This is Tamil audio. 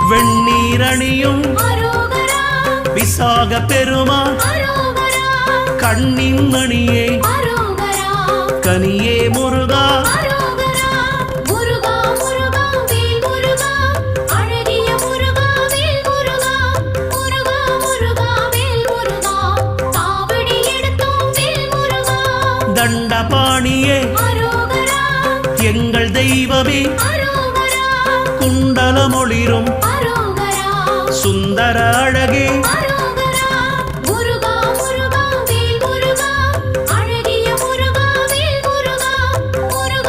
வெண்ணீரணியும் விசாக பெருமான் கண்ணின் மணியே கனியே முருகா தண்டபாணியே எங்கள் தெய்வமே குண்டலமொளிரும் சுந்தர அழகே